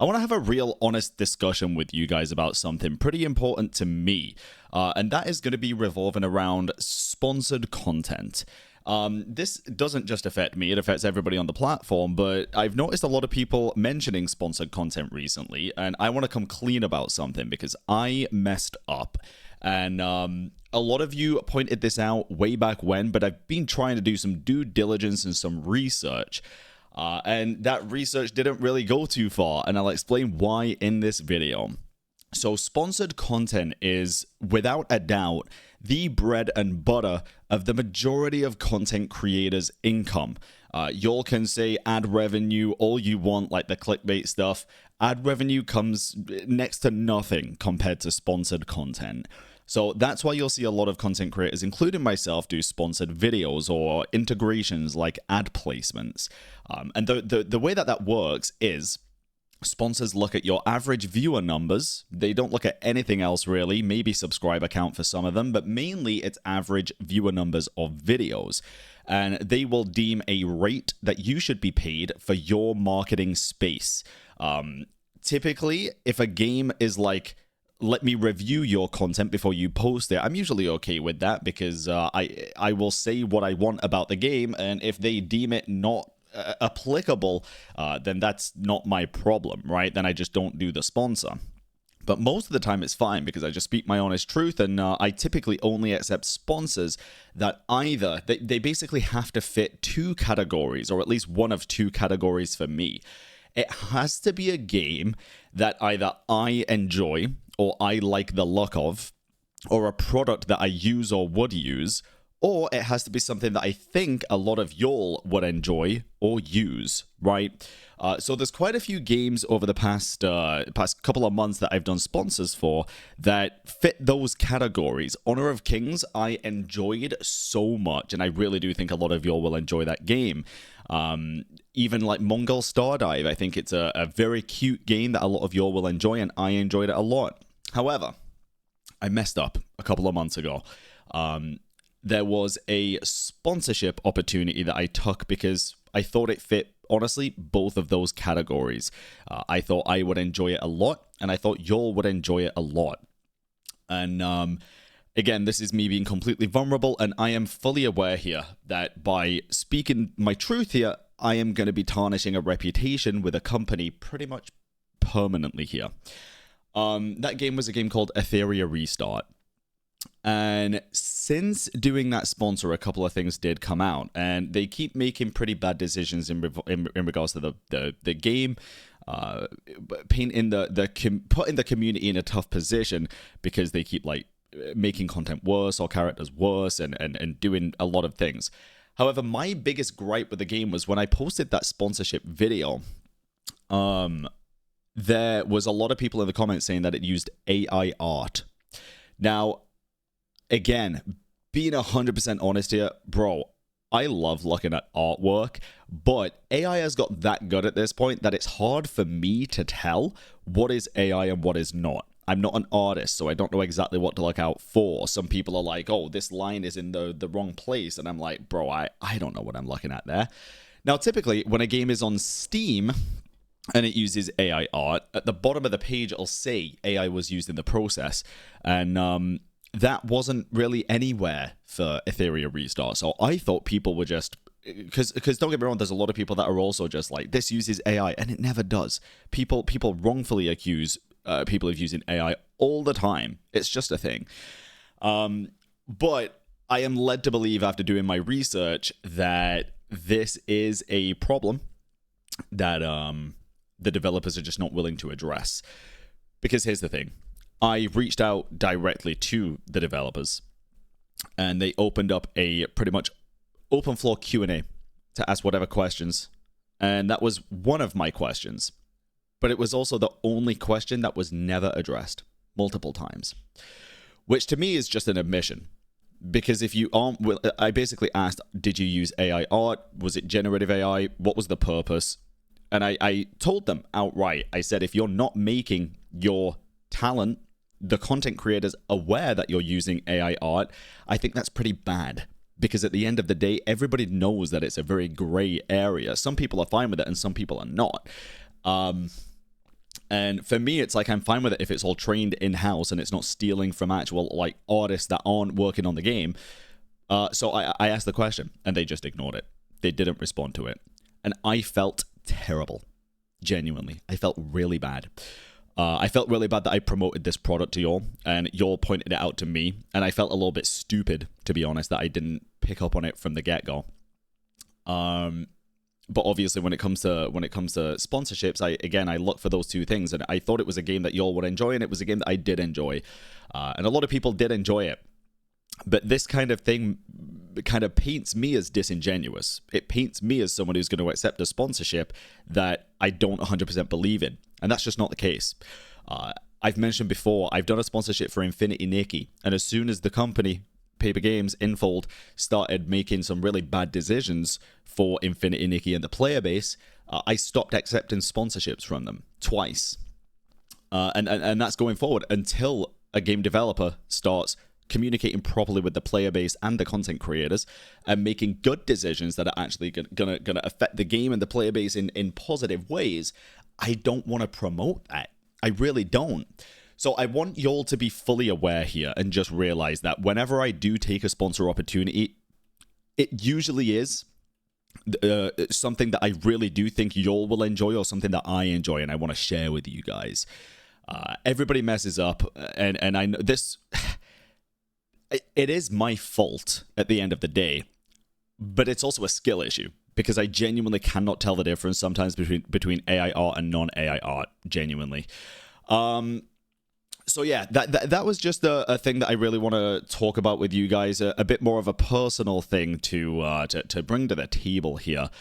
I want to have a real honest discussion with you guys about something pretty important to me, and that is going to be revolving around sponsored content. This doesn't just affect me, it affects everybody on the platform, but I've noticed a lot of people mentioning sponsored content recently, and I want to come clean about something because I messed up. And a lot of you pointed this out way back when, but I've been trying to do some due diligence and some research. And that research didn't really go too far, and I'll explain why in this video. So sponsored content is, without a doubt, the bread and butter of the majority of content creators' income. Y'all can say ad revenue all you want, like the clickbait stuff. Ad revenue comes next to nothing compared to sponsored content. So that's why you'll see a lot of content creators, including myself, do sponsored videos or integrations like ad placements. And the way that works is sponsors look at your average viewer numbers. They don't look at anything else really, maybe subscriber count for some of them, but mainly it's average viewer numbers of videos. And they will deem a rate that you should be paid for your marketing space. Typically, if a game is like, let me review your content before you post it, I'm usually okay with that because I will say what I want about the game, and if they deem it not applicable, then that's not my problem, right? Then I just don't do the sponsor. But most of the time it's fine because I just speak my honest truth, and I typically only accept sponsors that either, they basically have to fit two categories, or at least one of two categories for me. It has to be a game that either I enjoy or I like the look of, or a product that I use or would use, or it has to be something that I think a lot of y'all would enjoy or use, right? So there's quite a few games over the past couple of months that I've done sponsors for that fit those categories. Honor of Kings, I enjoyed so much, and I really do think a lot of y'all will enjoy that game. Even like Mongol Stardive, I think it's a very cute game that a lot of y'all will enjoy, and I enjoyed it a lot. However, I messed up a couple of months ago. There was a sponsorship opportunity that I took because I thought it fit, honestly, both of those categories. I thought I would enjoy it a lot, and I thought y'all would enjoy it a lot. And again, this is me being completely vulnerable, and I am fully aware here that by speaking my truth here, I am going to be tarnishing a reputation with a company pretty much permanently here. That game was a game called Athetheria Restart. And since doing that sponsor, a couple of things did come out, and they keep making pretty bad decisions in regards to the game, putting the community in a tough position because they keep like making content worse or characters worse and doing a lot of things. However, my biggest gripe with the game was when I posted that sponsorship video, there was a lot of people in the comments saying that it used AI art. Now, again, being 100% honest here, bro, I love looking at artwork, but AI has got that good at this point that it's hard for me to tell what is AI and what is not. I'm not an artist, so I don't know exactly what to look out for. Some people are like, oh, this line is in the wrong place, and I'm like, bro, I don't know what I'm looking at there. Now, typically, when a game is on Steam and it uses AI art, at the bottom of the page, it'll say AI was used in the process, and that wasn't really anywhere for Athetheria Restart. So I thought people were just, because don't get me wrong, there's a lot of people that are also just like, this uses AI, and it never does. People wrongfully accuse people of using AI all the time. It's just a thing. But I am led to believe after doing my research that this is a problem that the developers are just not willing to address. Because here's the thing. I reached out directly to the developers, and they opened up a pretty much open floor Q&A to ask whatever questions. And that was one of my questions. But it was also the only question that was never addressed multiple times, which to me is just an admission. Because if you aren't, I basically asked, did you use AI art? Was it generative AI? What was the purpose? And I told them outright, I said, if you're not making your talent, the content creators, aware that you're using AI art, I think that's pretty bad. Because at the end of the day, everybody knows that it's a very gray area. Some people are fine with it and some people are not. And for me, it's like I'm fine with it if it's all trained in-house and it's not stealing from actual like artists that aren't working on the game. So I asked the question, and they just ignored it. They didn't respond to it. And I felt terrible. Genuinely. I felt really bad. I felt really bad that I promoted this product to y'all, and y'all pointed it out to me, and I felt a little bit stupid, to be honest, that I didn't pick up on it from the get-go. But obviously, when it comes to sponsorships, I look for those two things, and I thought it was a game that y'all would enjoy, and it was a game that I did enjoy, and a lot of people did enjoy it. But this kind of thing kind of paints me as disingenuous. It paints me as someone who's going to accept a sponsorship that I don't 100% believe in. And that's just not the case. I've mentioned before, I've done a sponsorship for Infinity Nikki. And as soon as the company, Paper Games, Infold, started making some really bad decisions for Infinity Nikki and the player base, I stopped accepting sponsorships from them twice. And that's going forward until a game developer starts communicating properly with the player base and the content creators and making good decisions that are actually gonna affect the game and the player base in positive ways. I don't want to promote that. I really don't. So I want y'all to be fully aware here and just realize that whenever I do take a sponsor opportunity, it usually is something that I really do think y'all will enjoy, or something that I enjoy and I want to share with you guys. Everybody messes up, and I know this. It is my fault at the end of the day, but it's also a skill issue, because I genuinely cannot tell the difference sometimes between AI art and non-AI art, genuinely. So yeah, that was just a thing that I really want to talk about with you guys, a bit more of a personal thing to bring to the table here,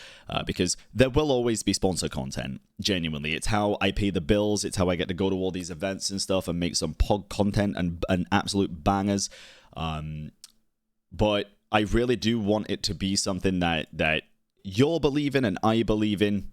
because there will always be sponsor content, genuinely. It's how I pay the bills, it's how I get to go to all these events and stuff and make some POG content and absolute bangers. But I really do want it to be something that you'll believe in and I believe in.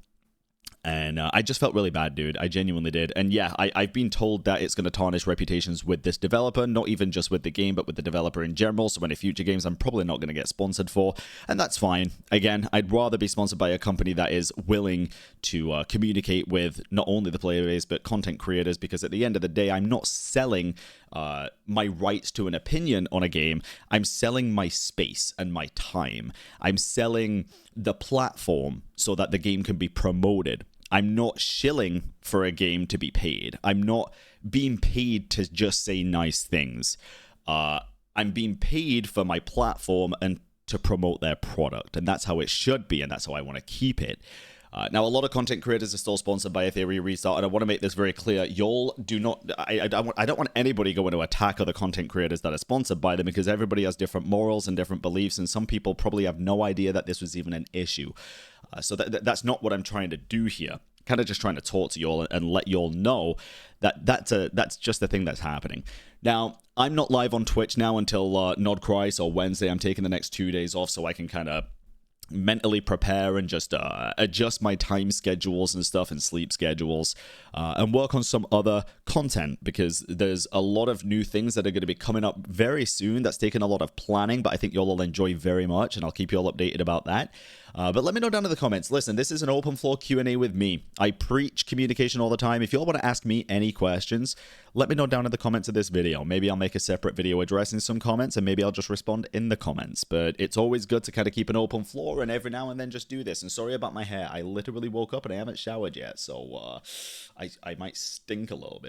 And I just felt really bad, dude. I genuinely did. And yeah, I've been told that it's going to tarnish reputations with this developer, not even just with the game, but with the developer in general. So any future games I'm probably not going to get sponsored for. And that's fine. Again, I'd rather be sponsored by a company that is willing to communicate with not only the player base, but content creators. Because at the end of the day, I'm not selling my rights to an opinion on a game. I'm selling my space and my time. I'm selling the platform so that the game can be promoted. I'm not shilling for a game to be paid. I'm not being paid to just say nice things. I'm being paid for my platform and to promote their product. And that's how it should be, and that's how I want to keep it. Now, a lot of content creators are still sponsored by Athetheria Restart, and I want to make this very clear. Y'all do not... I don't want anybody going to attack other content creators that are sponsored by them, because everybody has different morals and different beliefs, and some people probably have no idea that this was even an issue. So that's not what I'm trying to do here. Kind of just trying to talk to y'all and let y'all know that that's just the thing that's happening. Now, I'm not live on Twitch now until Nodcry, or Wednesday. I'm taking the next 2 days off so I can kind of mentally prepare and just adjust my time schedules and stuff and sleep schedules and work on some other content, because there's a lot of new things that are going to be coming up very soon. That's taken a lot of planning, but I think y'all will enjoy very much, and I'll keep you all updated about that. But let me know down in the comments. Listen, this is an open floor Q&A with me. I preach communication all the time. If y'all want to ask me any questions, let me know down in the comments of this video. Maybe I'll make a separate video addressing some comments, and maybe I'll just respond in the comments. But it's always good to kind of keep an open floor and every now and then just do this. And sorry about my hair. I literally woke up and I haven't showered yet, so I might stink a little bit.